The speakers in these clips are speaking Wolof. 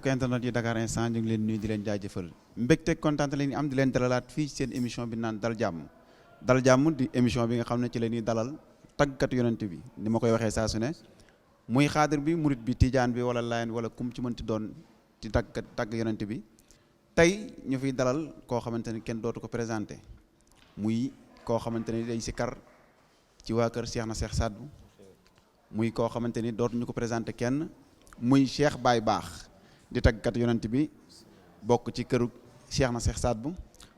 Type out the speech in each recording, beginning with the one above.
mbokk internet yi Dakar Instant ñu ngi leen nuyu di leen jaajëfal mbégte kontaan la ñu am di leen dalalaat fii ci seen émission bi naan dal jàmm di émission bi nga xam ne ci la ñuy dalal tàggkat yonent bi ni ma koy waxee saa su ne muy xaadir bi murit bi tijaan bi wala layen wala kum ci mënti doon ci tàgg yonent bi tey ñu fiy dalal koo xamante ni kenn dootu ko présenté muy koo xamante ni day sikar ci waa kër Cheikh na Cheikh Sadbou muy koo xamante ni dootuñu ko présenté kenn muy Cheikh Baye Baax di tàggkat yonent bi bokk ci këru Cheikh na Cheikh Sadbou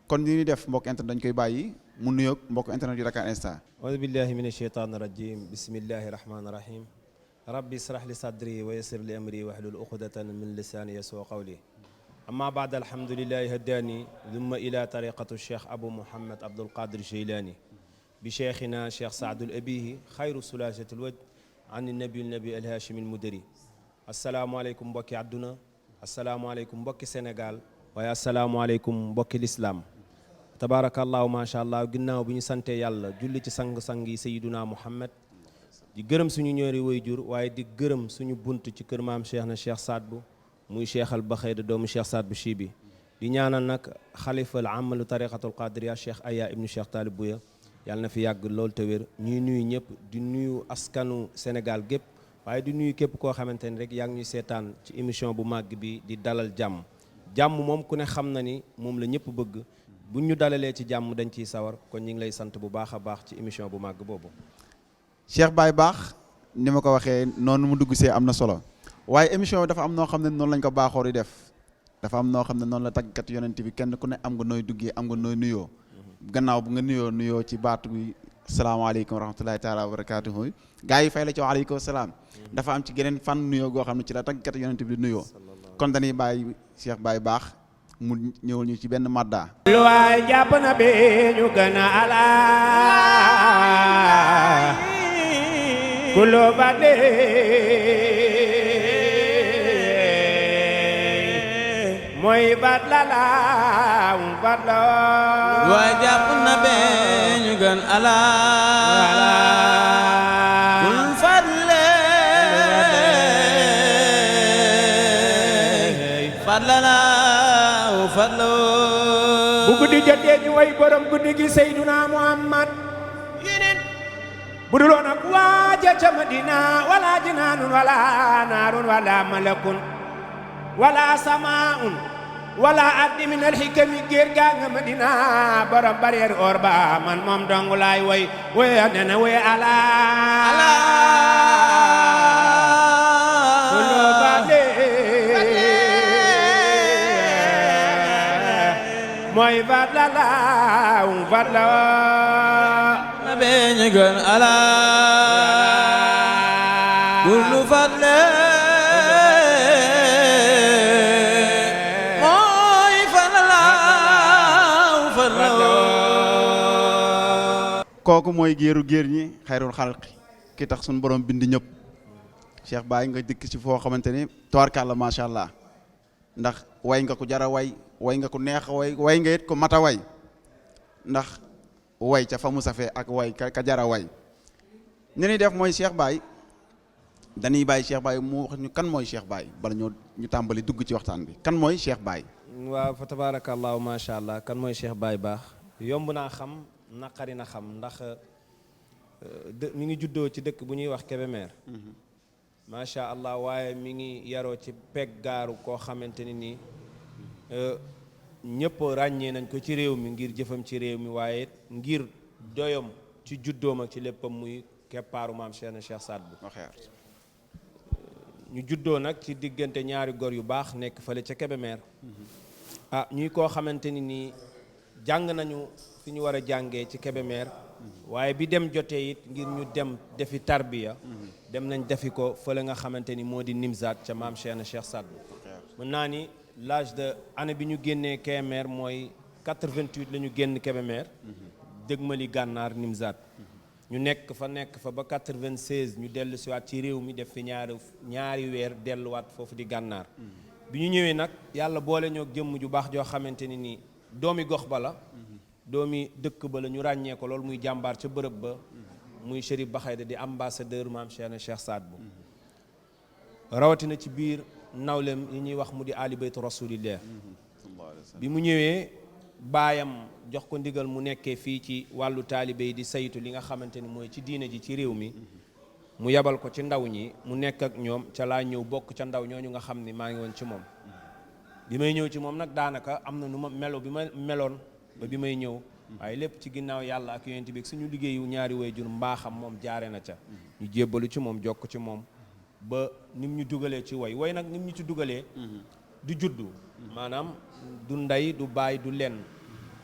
kon li ñuy def mbokk internet dañ koy bàyyi mu nuyoog mbokk internet yu Dakar Instant. auzu billahi min asheytaan rajim bismillahi rahmani rahim rabbi israh li sadri wa yassir li amri wahlul uqdatan min lisani yasoo qawli amma baad alhamdulillahi haddaani thumma ila tariqatu cheikh abou mouhammad abdul qadir jeylani bi cheikhina cheikh saadul abihi xayru sulasatul waj an nabi alhashimi almudari asalaamualeykum mbokki àdduna asalaamualeykum mbokki sénégal waaye asalaamualeykum mbokki lislaam tabarakallahu macha allah ginnaaw bi ñu sante yàlla julli ci sang-sang yi sayiduna muhammad di gërëm suñu ñoori waajur waaye di gërëm suñu bunt ci kër maam cheikh na cheikh Sadbou muy cheikh al baxayda doomu cheikh Sadbou Chibi di ñaanal nag xalifa al amalu tariqatul qadiriya cheikh aya ibnu cheikh Talib Bouya yàlla na fi yàgg lool te wér ñuy nuyu ñëpp di nuyu askanu sénégal gépp waaye di nuyu képp koo xamante ni rek yaa ngi ñuy seetaan ci émission bu màgg bi di dalal jàmm moom ku ne xam na ni moom la ñëpp bëgg bu ñu dalalee ci jàmm dañ ciy sawar kon ñu ngi lay sant bu baax a baax ci émission bu màgg boobu. Cheikh Baye Baax ni ma ko waxee noonu mu dugg see am na solo waaye émission bi dafa am noo xam ne noonu lañ ko baaxoo di def dafa am noo xam ne noonu la tàggkat yonent bi kenn ku ne am nga nooy duggee am nga nooy nuyoo gannaaw bu nga nuyoo ci baatu bi salaamaaleykum wa rahmatulahi taala wa barakaatuhu gaa yi fay la ci waaleykum salaam dafa am ci geneen fan nuyoo goo xam ne ci la tàggkat yonent bi di nuyoo kon dañuy bàyyi Cheikh Baye Baax mu ñëwul ñu ci benn madda lu waay jàpp na bi ñu gën a ala kulo bade mooy bat lala bat la lu waay jàpp na bi ñu gën ala kul fadle fadlala bu guddi jotee ñu way borom guddi gi Seyduna Muhammad yeneen bu dul woon ak waaja ca Madina wala jinaanun wala naarun wala malakun wala samaun wala addi min alxikami géer gaa nga Madina borom barrière or ba man moom dong laay way nena way ala mooy fadla la fadla na be ñu gën ala kullu fadle mooy fadla kooku mooy géeru géer ñi xayrul xalqi ki tax suñu borom bind ñëpp Cheikh Baye nga dikk ci foo xamante ni tubaarkàlla macha allah ndax way nga ko jara way nga ko neex way nga it ko mata way ndax way ca fa mu safee ak way ka jara way ni ñuy def mooy Cheikh Baye dañuy bàyyi Cheikh Baye mu wax ñu kan mooy Cheikh Baye bala ñu tàmbali dugg ci waxtaan bi kan mooy Cheikh Baye. waaw fa tabarakallahu macha allah kan mooy Cheikh Baye Baax yomb naa xam naqari na xam ndax mi ngi juddoo ci dëkk bu ñuy wax Kébémer macha allah waaye mi ngi yaroo ci peggaaru koo xamante ni nii ñëpp ràññee nañ ko ci réew mi ngir jëfam ci réew mi waaye ngir doyom ci juddoom ak ci léppam muy keppaaru maam Cheikh na Cheikh Sadbou ñu juddoo nag ci diggante ñaari gor yu baax nekk fële ca Kébémer ñuy koo xamante ni nii jàng nañu fi ñu war a jàngee ci Kébémer waaye bi dem jotee it ngir ñu dem defi tarbiya dem nañ defi ko fële nga xamante ni moo di Nimzaat ca maam Cheikh na Cheikh Sadbou mën naa ni l'âge de année bi ñu génnee Kébémer mooy 88 la ñu génn Kébémer dëgmali gànnaar Nimzaat ñu nekk fa ba 96 ñu dellu siwaat ci réew mi def fi ñaari weer delluwaat foofu di gànnaar bi ñu ñëwee nag yàlla boole ñoo jëmm ju baax joo xamante ni nii doomi gox ba la doomi dëkk ba la ñu ràññee ko loolu muy jàmbaar ca bërëb ba muy Chérif Baxayda di ambassadeur maam Cheikh na Cheikh Sadbou rawatina ci biir nawlem yi ñuy wax mu di ali baytu rasulillah bi mu ñëwee baayam jox ko ndigal mu nekkee fii ci wàllu taalibe yi di saytu li nga xamante ni mooy ci diine ji ci réew mi mu yabal ko ci ndaw ñi mu nekk ak ñoom ca laa ñëw bokk ca ndaw ñooñu nga xam ni maa ngi woon ci moom bi may ñëw ci moom nag daanaka am na nu ma melo bi ma meloon ba bi may ñëw waaye lépp ci ginnaaw yàlla ak yonent bi ak suñu liggéeyu ñaari waajur mbaaxam moom jaare na ca ñu jébbalu ci moom jokk ci moom ba nim ñu dugalee ci woy nag nim ñu ci dugalee du juddu maanaam du ndey du baay du lenn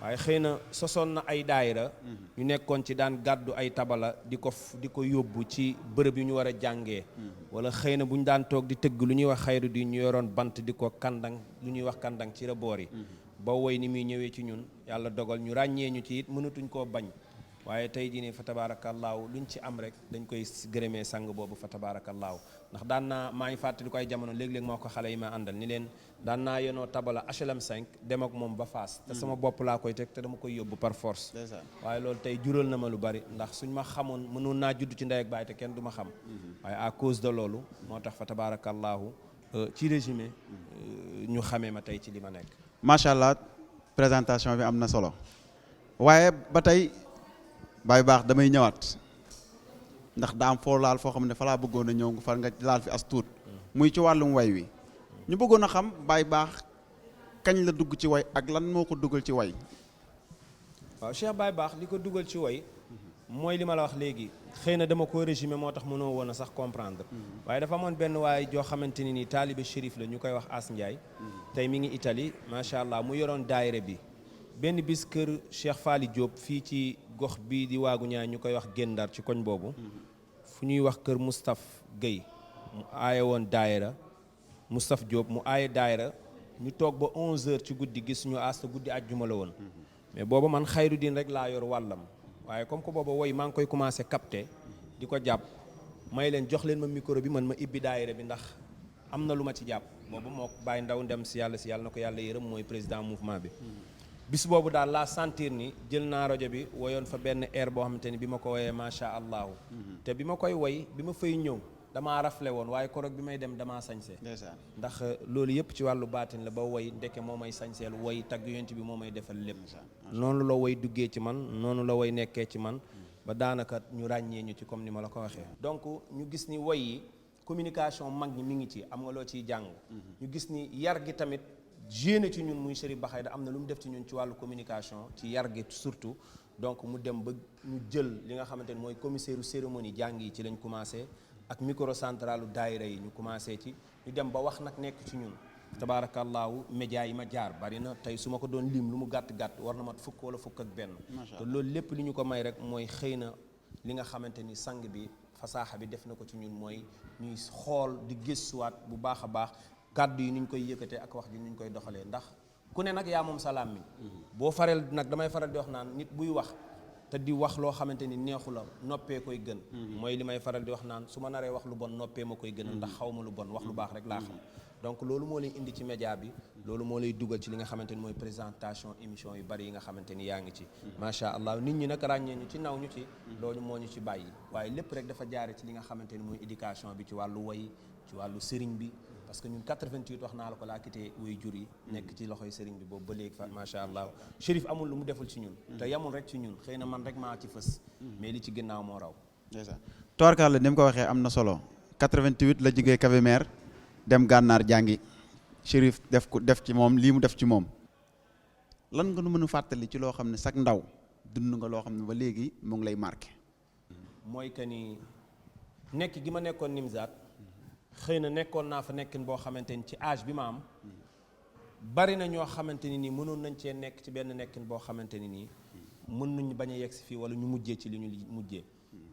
waaye xëy na sosoon na ay daayira ñu nekkoon ci daan gàddu ay tabala di ko yóbbu ci bërëb yu ñu war a jàngee wala xëy na bu ñu daan toog di tëgg lu ñuy wax xayru di ñu yoroon bant di ko kandang lu ñuy wax kandang ci reboor yi ba woy ni muy ñëwee ci ñun yàlla dogal ñu ràññee ñu ci it mënatuñ koo bañ waaye tey jii nii fa tabaarakallaahu luñ ci am rek dañ koy gërëmee sang boobu fa tabaarakallaahu ndax daan naa maa ngi fàttali ko ay jamono léeg-léeg moo ko xale yi ma àndal ni leen daan naa yenoo tabala HLM 5 dem ak moom ba Fass te sama bopp laa koy teg te dama koy yóbbu par force waaye loolu tey jural na ma lu bari ndax suñ ma xamoon mënoon naa judd ci ndey ak baay te kenn du ma xam waaye à cause de loolu moo tax fa tabaarakallaahu ci résumé ñu xamee ma tey ci li ma nekk macha allah présentation bi am na solo waaye ba tey Baye Baax damay ñëwaat ndax daa am foo laal foo xam ne fa laa bëggoon a ñëw nga far nga laal fi as tuut muy ci wàllum way wi ñu bëggoon a xam Baye Baax kañ la dugg ci way ak lan moo ko dugal ci way. waaw Cheikh Baye Baax li ko dugal ci way mooy li ma la wax léegi xëy na dama ko résumé moo tax mënoo woon a sax comprendre waaye dafa amoon benn waay joo xamante ni nii taalibe shérif la ñu koy wax As Ndiaye tey mi ngi Italie macha allah mu yoroon daayira bi benn bis kër Cheikh Faly Diop fii ci gox bii di waagu ñaay ñu koy wax Gendar ci koñ boobu fu ñuy wax kër Moustapha Guèye mu aaye woon daayira Moustapha Diop mu aaye daayira ñu toog ba 11h ci guddi gis ñu asta guddi àjjuma la woon mais booba man xayru din rek laa yor wàllam waaye comme que booba woy maa ngi koy commencé capté di ko jàpp may leen jox leen ma micro bi man ma ibbi daayira bi ndax am na lu ma ci jàpp boobu moo bàyyi ndaw ndem si yàlla na ko yàlla yërëm mooy président mouvement bi bis boobu daal laa sentir ni jël naa rajo bi woyoon fa benn air boo xamante ni bi ma ko woyee macha allahu te bi ma koy woy bi ma fay ñëw damaa rafle woon waaye koroog bi may dem damaa sañse ndax loolu yëpp ci wàllu baatin la ba woy ndeke moo may sañseel woy tagg yonent bi moo may defal lépp noonu la woy duggee ci man noonu la woy nekkee ci man ba daanaka ñu ràññee ñu ci comme ni ma la ko waxee donc ñu gis ni woy yi communication mag ñi mi ngi ci am nga loo ciy jàng ñu gis ni yar gi tamit jéene ci ñun muy Chérif Bakhayda am na lu mu def ci ñun ci wàllu communication ci yar gi surtout donc mu dem ba ñu jël li nga xamante ni mooy commissaire cérémonie jàng yi ci lañ commencé ak microcentralu daayira yi ñu commencé ci ñu dem ba wax nag nekk ci ñun tabaarakallaahu média yi ma jaar bari na tey su ma ko doon lim lu mu gàtt-gàtt war na mat fukk wala fukk ak benn te loolu lépp li ñu ko may rek mooy xëy na li nga xamante ni sang bi fasaaxa bi def na ko ci ñun mooy ñuy xool di gëstuwaat bu baax a baax kàddu yi ni ñu koy yëkkatee ak wax ji ni ñu koy doxalee ndax ku ne nag yaa moom salaam mi boo faral nag damay faral di wax naan nit buy wax te di wax loo xamante ni neexu la noppee koy gën mooy li may faral di wax naan su ma naree wax lu bon noppee ma koy gënal ndax xaw ma lu bon wax lu baax rek laa xam donc loolu moo lay indi ci média bi loolu moo lay dugal ci li nga xamante ni mooy présentation émission yu bari yi nga xamante ni yaa ngi ci macha allah nit ñi nag ràññee ñu ci naw ñu ci loolu moo ñu ci bàyyi waaye lépp rek dafa jaare ci li nga xamante ni mooy éducation bi ci wàllu woy ci wàllu sëriñ bi parce que ñun 88 wax naa la ko laa quitté way jur yi nekk ci loxoy sëriñ bi boobu ba léegi fa macha allah Chérif amul lu mu deful ci ñun te yamul rek ci ñun xëy na man rek maa ci fës mais li ci ginnaaw moo raw toorkaal la ni mu ko waxee am na solo 88 la jógee Kébémer dem gànnaar jàngi Chérif def ci moom lii mu def ci moom lan nga nu mën a fàttali ci loo xam ne sax ndaw dund nga loo xam ne ba léegi mu ngi lay marqué mooy que ni nekk gi ma nekkoon Nimzaat xëy na nekkoon naa fa nekkin boo xamante ni ci âge bi ma am bari na ñoo xamante ni nii mënoon nañ cee nekk ci benn nekkin boo xamante ni nii mën nañu bañ a yegg si fii wala ñu mujjee ci li ñu mujjee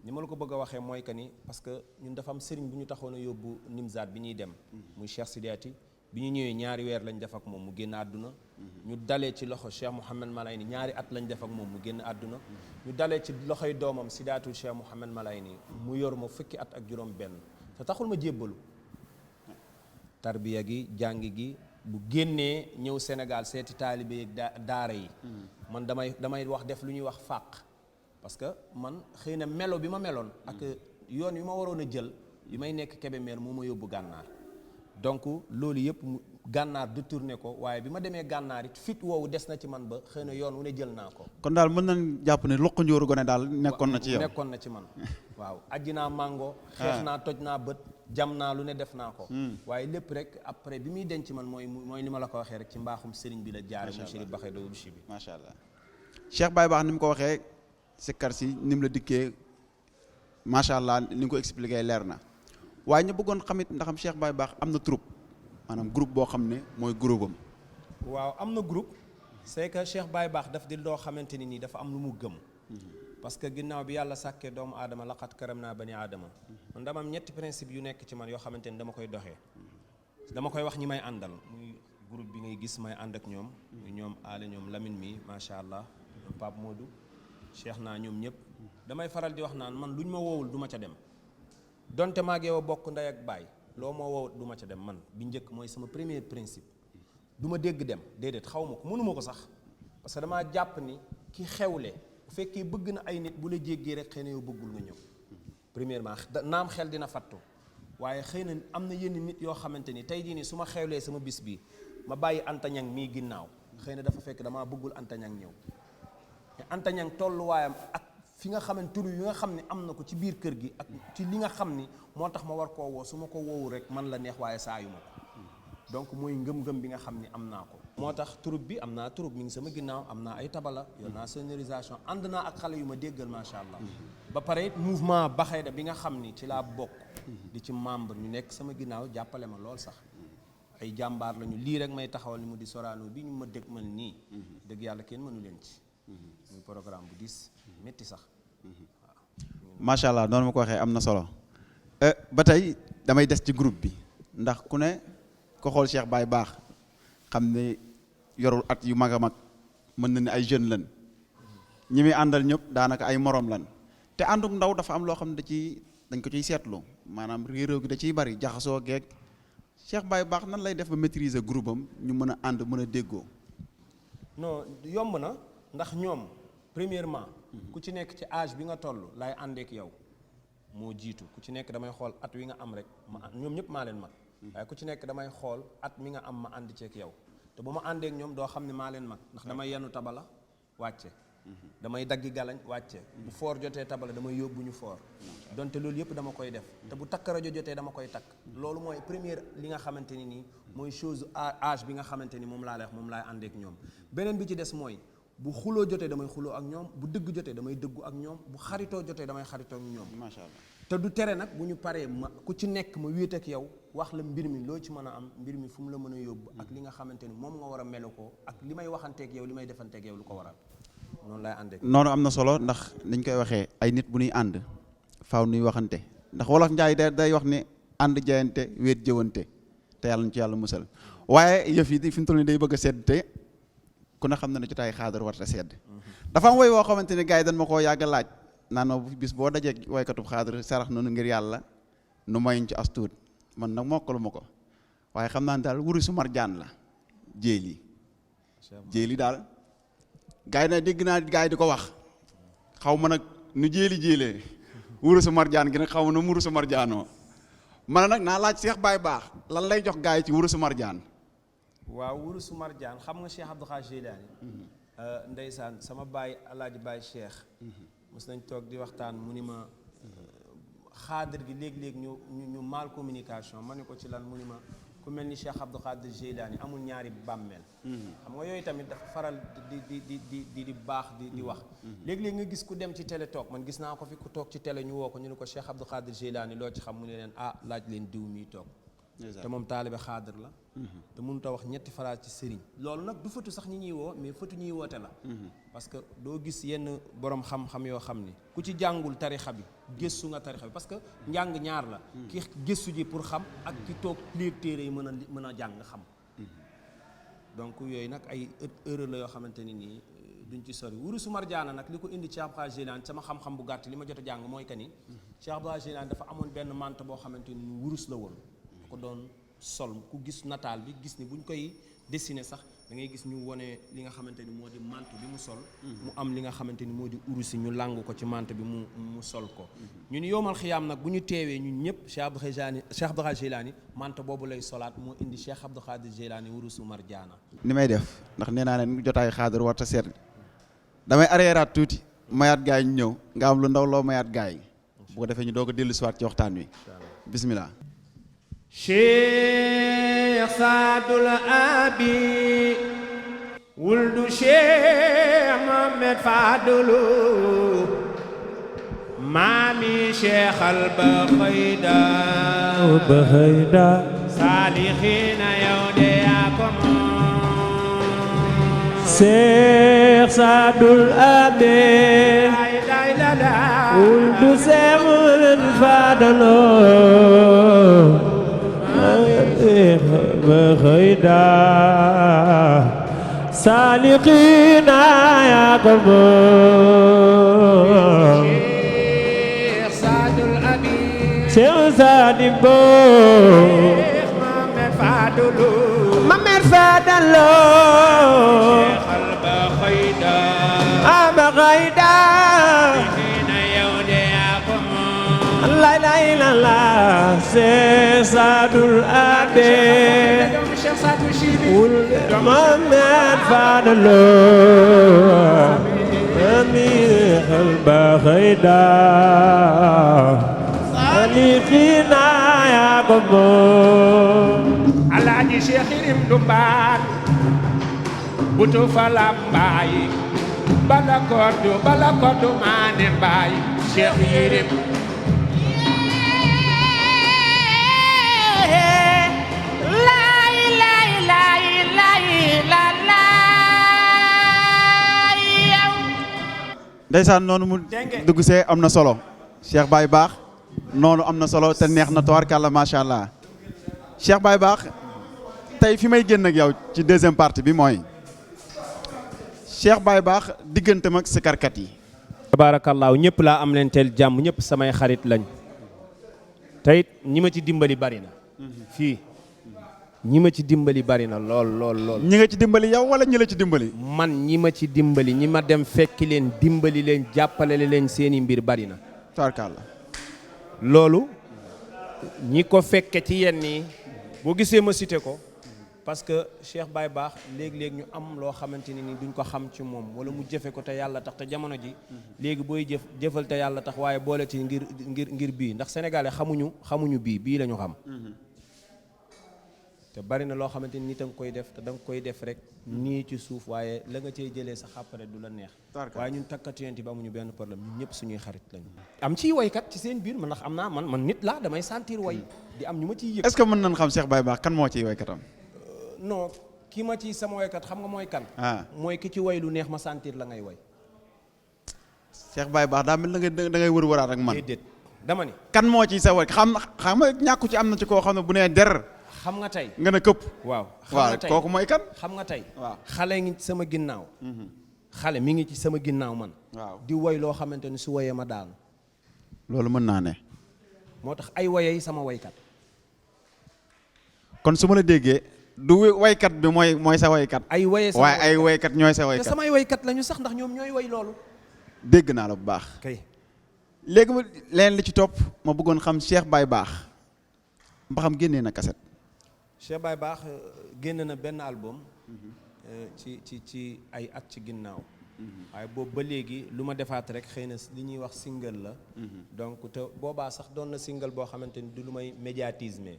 ni ma la ko bëgg a waxee mooy que ni parce que ñun dafa am sëriñ bu ñu taxoon a yóbbu Nimzaat bi ñuy dem muy Cheikh Sidiati bi ñu ñëwee ñaari weer lañ def ak moom mu génn àdduna ñu dalee ci loxo Cheikh Mouhamed Malayni ñaari at lañ def ak moom mu génn àdduna ñu dalee ci loxoy doomam Sidaatu Cheikh Mouhamed Malayni mu yor ma fukki at ak juróom benn te taxul ma jébbalu tarbiya gi jàng gi bu génnee ñëw Sénégal seeti taalibe yi daara yi man damay wax def lu ñuy wax fàq parce que man xëy na melo bi ma meloon ak yoon wi ma waroon a jël bi may nekk Kébémer moo ma yóbbu gànnaar donc loolu yëpp gànnaar détourné ko waaye bi ma demee gànnaar it fit woowu des na ci man ba xëy na yoon wu ne jël naa ko. kon daal mën nañ jàpp ne luq njóoru gone daal nekkoon na ci yow. nekkoon na ci man waaw ajji naa mango xeex naa toj naa bët jam naa lu ne def naa ko waaye lépp rek après bi muy denc man mooy ni ma la ko waxee rek ci mbaaxum sëriñ bi la jaare mu Chérif Bakhay Dawud Chi bi macha allah Cheikh Baye Bakh ni mu ko waxee sikkar si ni mu la dikkee macha allah ni nga ko expliqué leer na waaye ñu bëggoon xamit ndaxam Cheikh Baye Bakh am na troupe maanaam groupe boo xam ne mooy groupe am. waaw am na groupe c'est que Cheikh Baye Bakh daf di loo xamante ni nii dafa am lu mu gëm parce que ginnaaw bi yàlla sàkkee doomu aadama laqad karam naa bani aadama man dama am ñetti principe yu nekk ci man yoo xamante ni dama koy doxee dama koy wax ñi may àndal muy groupe bi ngay gis may ànd ak ñoom ñoom aale ñoom Lamine mi macha allah ñoom Pape Modou Cheikh naa ñoom ñëpp damay faral di wax naan man luñ ma woowul du ma ca dem donte maa ngi yow bokk ndey ak baay loo ma woowul du ma ca dem man bi njëkk mooy sama premier principe du ma dégg dem déedéet xaw ma ko mënuma ko sax parce que damaa jàpp ni ki xewle bu fekkee bëgg na ay nit bu la jéggee rek xëy na yow bëggul nga ñëw premièrement naam xel dina fattu waaye xëy na am na yenn nit yoo xamante ni tey jii nii su ma xewlee sama bis bi ma bàyyi antañang mii ginnaaw xëy na dafa fekk damaa bëggul antañang ñëw te antañang tolluwaayam ak fi nga xamante tur yi nga xam ne am na ko ci biir kër gi ak ci li nga xam ni moo tax ma war koo woo su ma ko woowu rek man la neex waaye saa yu ma ko donc mooy ngëm-ngëm bi nga xam ni am naa ko moo tax troupe bi am naa troupe mi ngi sama ginnaaw am naa ay tabala yor naa sonorisation ànd naa ak xale yu ma déggal macha allah ba pare mouvement Baxayda bi nga xam ni ci laa bokk di ci membre ñu nekk sama ginnaaw jàppale ma lool sax ay jàmbaar lañu lii rek may taxawal ni mu di Sorano bi ñu ma dégg mal nii dëgg yàlla kenn mënu leen ci muy programme bu diis métti sax waaw macha allah noonu ma ko waxee am na solo ba tey damay des ci groupe bi ndax ku ne ko xool Cheikh Baye Bakh xam ne yorul at yu mag a mag mën na ne ay jeunes lan ñi muy àndal ñëpp daanaka ay morom lan te ànduk ndaw dafa am loo xam ne dañ ko ciy seetlu maanaam réeróo gi da ciy bari jaxasoo geeg Cheikh Baye Bakh nan lay def ba maîtriser groupe am ñu mën a ànd mën a déggoo. non yomb na ndax ñoom premièrement ku ci nekk ci âge bi nga toll laay àndeek yow moo jiitu ku ci nekk damay xool at wi nga am rek ñoom ñëpp maa leen mag waaye ku ci nekk damay xool at mi nga am ma ànd ceeg yow te bu ma àndeek ñoom doo xam ne maa leen mag ndax damay yenu tabala wàcce damay daggi galañ wàcce bu foor jotee tabala damay yóbbu ñu foor donte loolu yëpp dama koy def te bu takk rajo jotee dama koy takk loolu mooy première li nga xamante ni nii mooy chose âge bi nga xamante ni moom laa lay wax moom laay àndeek ñoom beneen bi ci des mooy bu xuloo jotee damay xuloo ak ñoom bu dëgg jotee damay dëggu ak ñoom bu xaritoo jotee damay xaritoo ak ñoom macha allah te du tere nag bu ñu paree ma ku ci nekk ma wéet ak yow wax la mbir mi loo ci mën a am mbir mi fu mu la mën a yóbbu ak li nga xamante ni moom nga war a melo ko ak li may waxanteeg yow li may defanteeg yow lu ko waral noonu lay àndeek noonu am na solo ndax niñ koy waxee ay nit bu ñuy ànd faaw nuy waxante ndax wolof njaay day wax ne ànd jayante wéet jëwante te yàlla ñu ci yàlla musal waaye yëf yi fi mu toll nii day bëgg a sedd te ku ne xam na ne jotaay xaadar war a sedd dafa am woy woo xamante ne gars yi dañ ma koo yàgg laaj naan ma bis boo dajee waykatub xaadar sarax noonu ngir yàlla nu mayuñ ci as tuut man nag mokkalu ma ko waaye xam naa ne daal wuri su marjaan la jéeli daal gars yi nag dégg naa gars yi di ko wax xaw ma nag nu jéelee wuri su marjaan gi nag xaw ma nu wuri su marjaanoo man nag naa laaj Cheikh Baye Bakh lan lay jox gars yi ci wuri su marjaan waaw wurusu marjaan xam nga Cheikh Abdou Khadir Jilani ndeysaan sama baay alaaji baay Cheikh mos nañ toog di waxtaan mu ni ma xaadir gi léeg-léeg ñu mal communication ma ne ko ci lan mu ni ma ku mel ni Cheikh Abdou Khadir Jilani amul ñaari bàmmeel xam nga yooyu tamit dafa faral di baax di wax léeg-léeg nga gis ku dem ci télé toog man gis naa ko fi ku toog ci télé ñu woo ko ñu ne ko Cheikh Abdou Khadir Jilani loo ci xam mu ne leen laaj leen diw mii toog te moom taalibe xaadir la te mënut a wax ñetti phrase ci sëriñ loolu nag du fëtu sax ñi ñuy woo mais fëtu ñuy woote la parce que doo gis yenn borom xam-xam yoo xam ni ku ci jàngul tarixa bi gëstu nga tarixa bi parce que njàng ñaar la ki gëstu ji pour xam ak ki toog liir téere yi mën a jàng xam donc yooyu nag ay erreur la yoo xamante ni nii duñ ci sori wurusu marjaana nag li ko indi Cheikh Abdou Jilani sama xam-xam bu gàtt li ma jot a jàng mooy que ni Cheikh Abdou Jilani dafa amoon benn mante boo xamante ni wurus la woon ko doon sol ku gis nataal bi gis ni buñ koy dessiné sax da ngay gis ñu wone li nga xamante ni moo di manto bi mu sol mu am li nga xamante ni moo di urusi ñu làng ko ci manto bi mu sol ko ñun yowmal xiyaam nag bu ñu teewee ñun ñëpp Cheikh Abdou Khadir Jilani manto boobu lay solaat moo indi Cheikh Abdou Khadir Jilani urusu marjaana. ni may def ndax nee naa ne jotaay xaadir warta seet damay arriéraat tuuti mayaat gaay ñu ñëw nga am lu ndaw loo mayaat gaay bu ko defee ñu doog a dellu siwaat ci waxtaan wi bismillah. Cheikh Sadul Abi wuldu Cheikh Mohamed Fadulu maami Cheikh al Bakhayda Salihina yow de yaa ko moom Cheikh Sadul Abi wuldu Cheikh Mohamed Fadulu بخيدا سالقين يا قبور Cheikh Sadul Abi شيخ سادبو Cheikh Mohamed Fadulu ممر فادلو Cheikh al Bakhayda بخيدا Salihina yow de yaa ko moom لا لا لا لا شيخ سادul أبي Cheikh Sadou Chibi محمد فادلو أمير البخيدا صالحينا يا قبور Alaaji Cheikh Irim Dumbaan butu fala mbaay bala koddu maane mbaay Cheikh Irim ndeysaan noonu mu dugg see am na solo Cheikh Baye Baax noonu am na solo te neex na tabaarkalla macha allah Cheikh Baye Baax tey fi may génn ak yow ci deuxième partie bi mooy Cheikh Baye Baax digganteem ak sikarkat yi. tabaarakallaahu ñëpp laa am leen teel jàmm ñëpp samay xarit lañ te it ñi ma ci dimbali bari na fii ñi ma ci dimbali bari na lool. ñi nga ci dimbali yow wala ñi la ci dimbali. man ñi ma ci dimbali ñi ma dem fekki leen dimbali leen jàppale leen seeni mbir bari na. tabaarkalla loolu ñi ko fekke ci yenn yi boo gisee ma cité ko parce que Cheikh Baye Baax léeg-léeg ñu am loo xamante ni duñ ko xam ci moom wala mu jëfe ko te yàlla tax te jamono ji léegi booy jëfal te yàlla tax waaye boole ci ngir bii ndax sénégalais xamuñu bii la ñu xam. te bari na loo xamante ni nit a nga koy def te da nga koy def rek nii ci suuf waaye la nga cey jëlee sa xàppare du la neex. waaye ñun takkatu yent bi amuñu benn problème ñun ñëpp suñuy xarit lañu. am ciy woykat ci seen biir man ndax am naa man nit laa damay sentir woy di am ñu ma ciy yëg. est-ce que mën nañ xam Cheikh Baye Baax kan moo ciy woykatam. non ki ma ci sama woykat xam nga mooy kan. mooy ki ci woy lu neex ma sentir la ngay woy. Cheikh Baye Baax daa mel da ngay wër-wëraat ak man. déedéet dama ni. kan moo ciy sa woy xam nga ñàkku ci am na ci koo xam ne bu nee der. xam nga tey nga ne këpp. waaw kooku mooy kan. xam nga tey. waaw xale ngi ci sama ginnaaw. xale mi ngi ci sama ginnaaw man. waaw di woy loo xamante ni su woyee ma daanu. loolu mën naa ne. moo tax ay woyee sama woykat. kon su ma la déggee du woykat bi mooy sa woykat. ay woyee sama waaye ay woykat ñooy sa woykat. te samay woykat lañu sax ndax ñoom ñooy woy loolu. dégg naa la bu baax. kay léegi ma leen li ci topp ma bëggoon xam Cheikh Baye Baax ba xam génnee na kaset. Cheikh Baye Baax génn na benn album ci ay at ci ginnaaw waaye boobu ba léegi lu ma defaat rek xëy na li ñuy wax single la donc te boobaa sax doon na single boo xamante ni du lu may médiatisme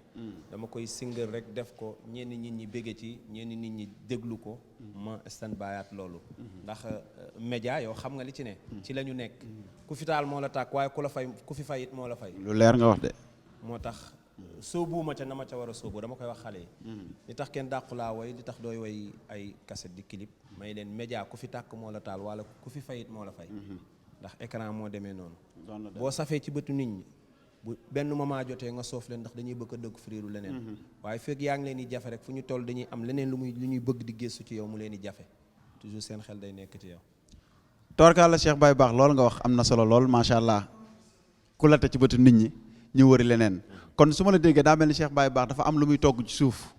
dama koy single rek def ko ñenn nit ñi bége ci ñenn nit ñi déglu ko ma stand byaat loolu ndax média yow xam nga li ci ne ci la ñu nekk ku fi taal moo la tàkk waaye ku fi fay it moo la fay lu leer nga wax de. moo tax sóobuuma ca na ma ca war a sóobu dama koy wax xale yi li tax kenn dàqu laa woy li tax dooy woy ay cassette di clip may leen média ku fi tàkk moo la taal wala ku fi fayit moo la fay ndax écran moo demee noonu boo safee ci bëtu nit ñi bu benn moment jotee nga soof leen ndax dañuy bëgg a dëgg friiru leneen waaye fekk yaa ngi leen di jafe rek fu ñu toll dañuy am leneen lu ñuy bëgg di gëstu ci yow mu leen di jafe toujours seen xel day nekk ci yow. Tubaarkalla Cheikh Baye Baax loolu nga wax am na solo lool macha allah ku la te ci bëtu nit ñi ñu wëri leneen kon su ma la déggee daa mel ni Cheikh Baye Baax dafa am lu muy togg ci suuf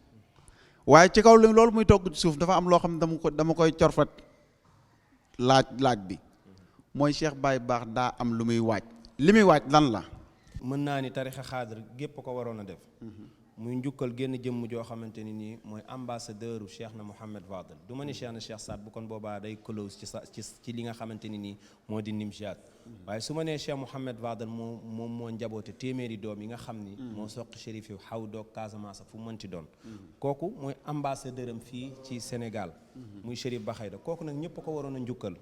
waaye ci kaw loolu muy togg ci suuf dafa am loo xam ne dama koy corfat laaj bi mooy Cheikh Baye Baax daa am lu muy waaj li muy waaj lan la. mën naa ni tarixa xaadir gépp ko waroon a def muy njukkal génn jëmm joo xamante ni nii mooy ambassadeur u Cheikh na Mouhamed Fadel du ma ni Cheikh na Cheikh Saad bu kon boobaa day close ci li nga xamante ni nii moo di Nimjaat waaye su ma nee Cheikh Mouhamed Fadel moom moo njaboote téeméeri doom yi nga xam ni moo soq shérif yi xaw doog Casamance fu mënti doon kooku mooy ambassadeur am fii ci Sénégal muy Chérif Baxayda kooku nag ñëpp ko waroon a njukkal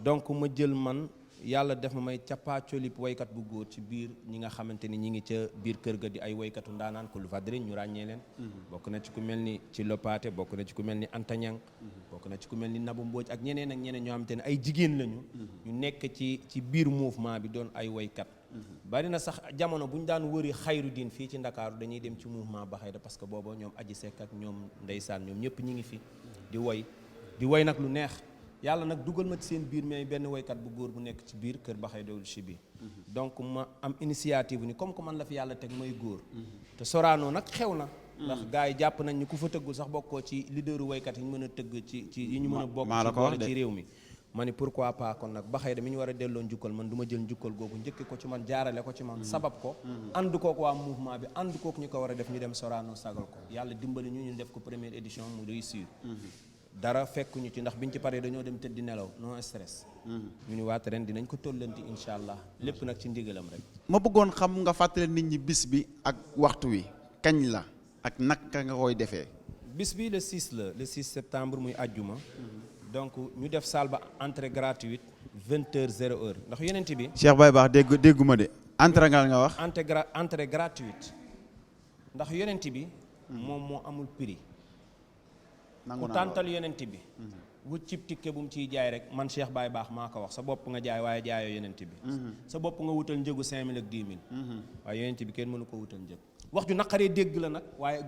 donc ma jël man yàlla def ma may capaacolib waykat bu góor ci biir ñi nga xamante ni ñi ngi ca biir kër ga di ay waykatu ndaanaan ku lu fadrin ñu ràññee leen bokk na ci ku mel ni ci Lopaate bokk na ci ku mel ni Antañang bokk na ci ku mel ni Nabu Mbooj ak ñeneen ñoo xamante ne ay jigéen lañu ñu nekk ci biir mouvement bi doon ay waykat bari na sax jamono bu ñu daan wëri xayru diin fii ci Ndakaaru dañuy dem ci mouvement Baxayda parce que booba ñoom Aji Sekk ak ñoom ndeysaan ñoom ñëpp ñi ngi fi di woy nag lu neex yàlla nag dugal ma ci seen biir mais benn woykat bu góor bu nekk ci biir kër Baxayda Chi bi donc ma am initiative ni comme que man la fi yàlla teg may góor te Sorano nag xew na ndax gars yi jàpp nañ ni ku fa tëggul sax bokkoo ci leaderu woykat yi ñu mën a tëgg ci yi ñu mën a bokk ci réew mi ma ni pourquoi pas kon nag Baxayda mi ñu war a delloo njukkal man du ma jël njukkal googu njëkke ko ci man jaarale ko ci man sabab ko ànd kook waa mouvement bi ànd kook ñu ko war a def ñu dem Sorano sagal ko yàlla dimbali ñu def ko première édition mu réussir dara fekkuñu ci ndax biñ ci paree dañoo dem tëdd di nelaw non stress ñu ni waate ren dinañ ko tollanti incha allah lépp nag ci ndigalam rek ma bëggoon xam nga fàttale nit ñi bis bi ak waxtu wi kañ la ak naka nga koy defee. bis bi le 6 la le 6 septembre muy àjjuma donc ñu def salle ba entrée gratuite 20h 0h ndax yonent bi Cheikh Baye Baax dégguma de entrée nga wax entrée gratuite ndax yonent bi moom moo amul prix ku tàntal yonent bi wut cib tikke bu mu ciy jaay rek man Cheikh Baye Baax maa ko wax sa bopp nga jaay waaye jaayoo yonent bi sa bopp nga wutal njëgu 5000 ak 10 000 waaye yonent bi kenn mënu ko wutal njëg wax ju naqaree dégg la nag waaye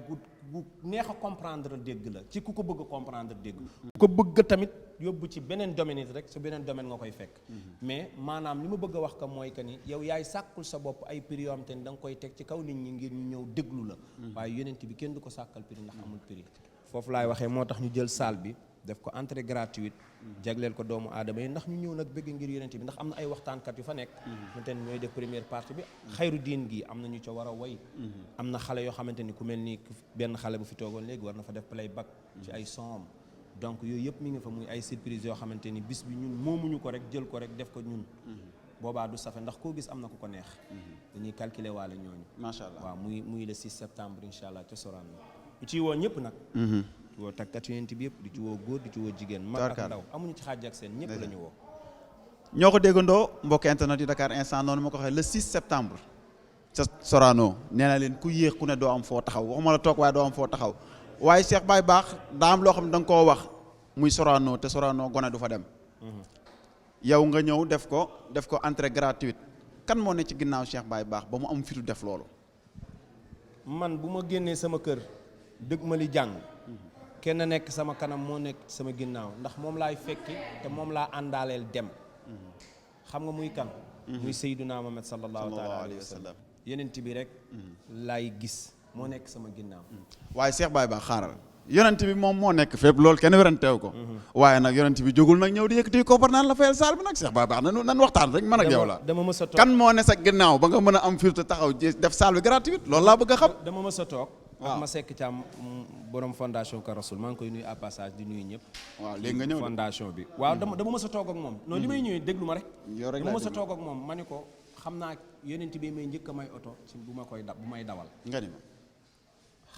bu neex a comprendre dégg la ci ku ko bëgg a comprendre dégg ku ko bëgg tamit yóbbu ci beneen domaine it rek su beneen domaine nga koy fekk mais maanaam li ma bëgg a wax ka mooy que ni yow yaay sàkkul sa bopp ay prix yoo xam te ni da nga koy teg ci kaw nit ñi ngir ñu ñëw déglu la waaye yonent bi kenn du ko sàkkal prix ndax amul prix foofu laay waxee moo tax ñu jël salle bi def ko entrée gratuite jagleel ko doomu aadama yi ndax ñu ñëw nag bëgg ngir yonent bi ndax am na ay waxtaankat yu fa nekk xamante ni ñooy def première partie bi xayru diin gi am na ñu ca war a woy am na xale yoo xamante ni ku mel ni benn xale bu fi toogoon léegi war na fa def playback ci ay son donc yooyu yëpp mi ngi fa muy ay surprise yoo xamante ni bis bi ñun moomuñu ko rek jël ko rek def ko ñun boobaa du safe ndax koo gis am na ku ko neex dañuy calculer waale ñooñu macha allah waaw muy le 6 septembre incha allah ca Sorano ñu ciy woo ñëpp nag di woo tàggat yonent bi yëpp di ci woo góor di ci woo jigéen mag ak ndaw amuñu ci xaaj ak seen ñëpp la ñu woo ñoo ko déggandoo mbokk internet yi Dakar Instant noonu ma ko waxee le 6 septembre ca Sorano nee na leen ku yéex ku ne doo am foo taxaw waxuma la toog waaye doo am foo taxaw waaye Cheikh Baye Baax daa am loo xam ne da nga koo wax muy Sorano te Sorano gone du fa dem yow nga ñëw def ko entrée gratuite kan moo ne ci ginnaaw Cheikh Baye Baax ba mu am fitu def loolu man bu ma génnee sama kër dëgg ma li jàng kenn nekk sama kanam moo nekk sama ginnaaw ndax moom laay fekki te moom laa àndaaleel dem xam nga muy kan muy Seydina Muhammad sallallahu taala alayhi wa sallam yonent bi rek laay gis moo nekk sama ginnaaw waaye Cheikh Baye Baax xaaral yonent bi moom moo nekk fépp loolu kenn weranteew ko waaye nag yonent bi jógul nag ñëw di yëkkati koppar naan la fayal saal bi nag Cheikh Baye Baax nan waxtaan rek man ak yow la dama mës a toog kan moo ne sa ginnaaw ba nga mën a am fiir te taxaw def saal bi gratuite loolu laa bëgg a xam dama mës a toog ak ma sekk Thiam borom fondation Ka Rasoul maa ngi koy nuyu à passage di nuyu ñëpp waaw léegi nga ñëw fondation bi waaw dama mës a toog ak moom non li may ñëwee déglu ma rek dama mës a toog ak moom ma ni ko xam naa yonent bi may njëkk a may oto ci bu may dawal nga ni ma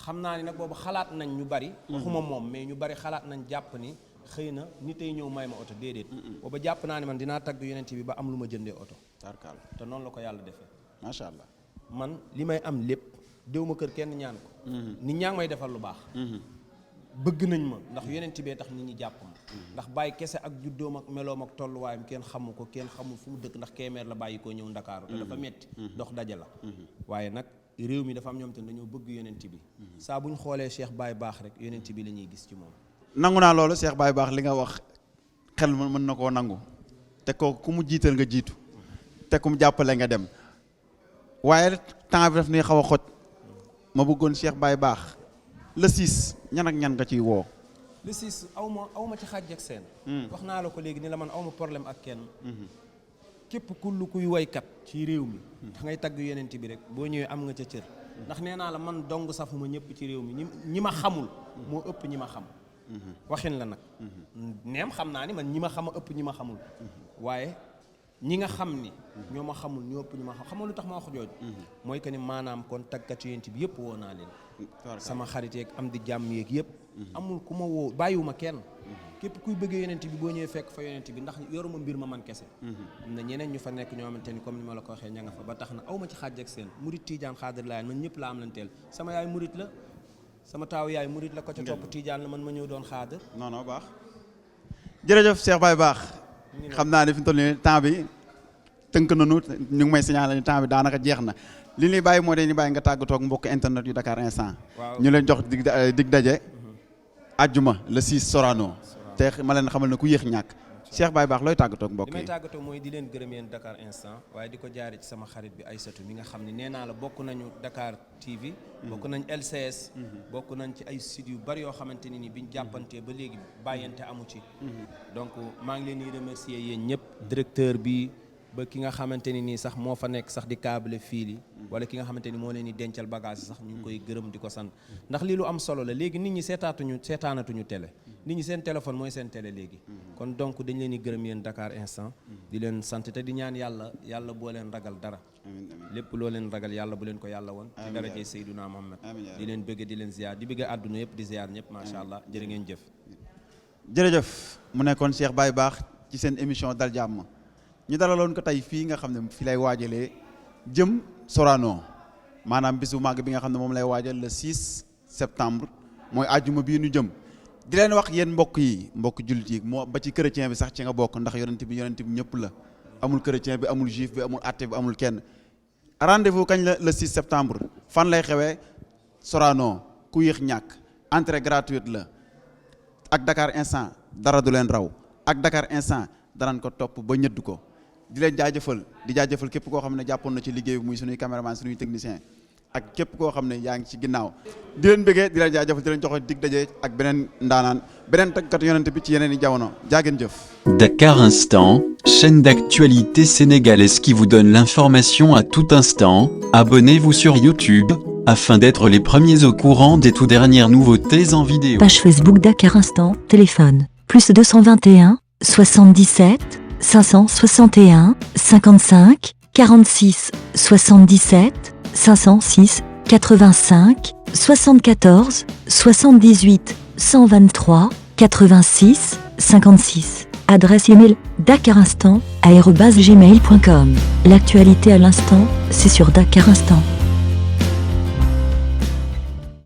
xam naa ni nag boobu xalaat nañ ñu bari waxuma moom mais ñu bari xalaat nañ jàpp ni xëy na nit ay ñëw may ma oto déedéet booba jàpp naa ni man dinaa tagg yonent bi ba am lu ma jëndee oto tarkal te noonu la ko yàlla defee macha allah man li may am lépp déw ma kër kenn ñaan ko nit ñaa ngi may defal lu baax bëgg nañ ma ndax yonent bee tax nit ñi jàpp ma ndax bàyyi kese ak juddoom ak meloom ak tolluwaayam kenn xamu ko kenn xamul fu mu dëkk ndax Kemer la bàyyi koo ñëw Ndakaaru te dafa metti dox daje la waaye nag réew mi dafa am ñoom te dañoo bëgg yonent bi saa bu ñu xoolee Cheikh Baye Baax rek yonent bi la ñuy gis ci moom nangu naa loolu Cheikh Baye Baax li nga wax xel mën na koo nangu te ko ku mu jiital nga jiitu te ku mu jàppale nga dem waaye temps bi daf nuy xaw a xoj ma bëggoon Cheikh Baye Baax le 6 ñan ak ñan nga ciy woo. le 6 aw ma ci xàjj ak seen. wax naa la ko léegi ni la man aw ma problème ak kenn. képp kuy woykat ci réew mi. da ngay tagg yonent bi rek boo ñëwee am nga ca cër. ndax nee naa la man dong safuma ñëpp ci réew mi ñi ma xamul moo ëpp ñi ma xam. waxin la nag. neem xam naa ni man ñi ma xam a ëpp ñi ma xamul. waaye ñi nga xam ni ñoo ma xamul ñoo ëpp ñi ma xam xamul lu tax ma wax jooju. mooy que ni maanaam kon taggat yonent bi yëpp woo naa leen. sama xarit yeeg am di jàmm yeeg yëpp. amul ku ma woo bàyyiwuma kenn. képp kuy bëggee yonent bi boo ñëwee fekk fa yonent bi ndax yoruma mbir ma man kese. am na ñeneen ñu fa nekk ñoo xamante ni comme ni ma la ko waxee ña nga fa ba tax na aw ma ci xàjj ak seen murit Tidiane Xaadir Laayeen man ñëpp la am lanteel sama yaay murit la sama taaw yaay murit la ko ca topp Tidiane la man ma ñëw doon Xaadir. non baax. jërëjëf Cheikh Baye Baax. xam naa ne fi mu toll nii temps bi tënk nañu ñu ngi may signaler ni temps bi daanaka jeex na li ñuy bàyyi moo de ñu bàyyi nga tàggatoo ak mbokk internet yu Dakar Instant. ñu leen jox dig daje. ajjuma le 6 Sorano. te ma leen xamal ne ku yéex ñàkk. Cheikh Baye Baax looy tàggatoo ak mbokk yi. li may tàggatoo mooy di leen gërëm yéen Dakar Instant waaye di ko jaare ci sama xarit bi Aïssatou mi nga xam ne nee naa la bokk nañu Dakar TV. bokk nañ LCS. bokk nañ ci ay sites yu bari yoo xamante ni biñ jàppantee ba léegi bàyyante amu ci. donc maa ngi leen di remercier yéen ñëpp directeur bi ba ki nga xamante ni nii sax moo fa nekk sax di câble fil yi wala ki nga xamante ni moo leen di dencal bagage sax ñu ngi koy gërëm di ko sant ndax lii lu am solo la léegi nit ñi seetaanatuñu télé nit ñi seen téléphone mooy seen télé léegi kon donc dañ leen di gërëm yéen Dakar Instant di leen sant te di ñaan yàlla boo leen ragal dara lépp loo leen ragal yàlla bu leen ko yàlla woon ci darajey Seydina Muhammad di leen bëgg di leen ziar di bëgg àdduna yëpp di ziar ñëpp macha allah jërë ngeen jëf jërëjëf mu nekkoon Cheikh Baye Baax ci seen émission dal jàmm ñu dalaloon ko tey fii nga xam ne fi lay waajalee jëm Sorano maanaam bisu màgg bi nga xam ne moom lay waajal le 6 septembre mooy àjjuma bii ñu jëm di leen wax yéen mbokk yi mbokk jullit yi moo ba ci chrétien bi sax ci nga bokk ndax yonent bi ñëpp la amul chrétien bi amul juif bi amul athée bi amul kenn rendez-vous kañ la le 6 septembre fan lay xewee Sorano ku yéex ñàkk entrée gratuite la ak Dakar Instant dara du leen raw ak Dakar Instant danañ ko topp ba ñëdd ko di leen jaajëfal képp koo xam ne jàppoon na ci liggéey bi muy suñuy caméraman suñuy technicien ak képp koo xam ne yaa ngi ci ginnaaw di leen bëggee di leen jaajëfal di leen joxe dig daje ak beneen ndaanaan beneen tagkat yonent bi ci yeneen i jamono jaageen jëf. Dakar Instant, chaîne d'actualité sénégalaise qui vous donne l'information à tout instant. Abonnez-vous sur YouTube afin d'être les premiers au courant des toutes dernières nouveautés en vidéo. Page Facebook Dakar Instant, téléphone +221 77 561 55 46 77 506 85 74 78 123 86 56. Adresse email dakarinstant@gmail.com. L'actualité à l'instant, c'est sur Dakar Instant.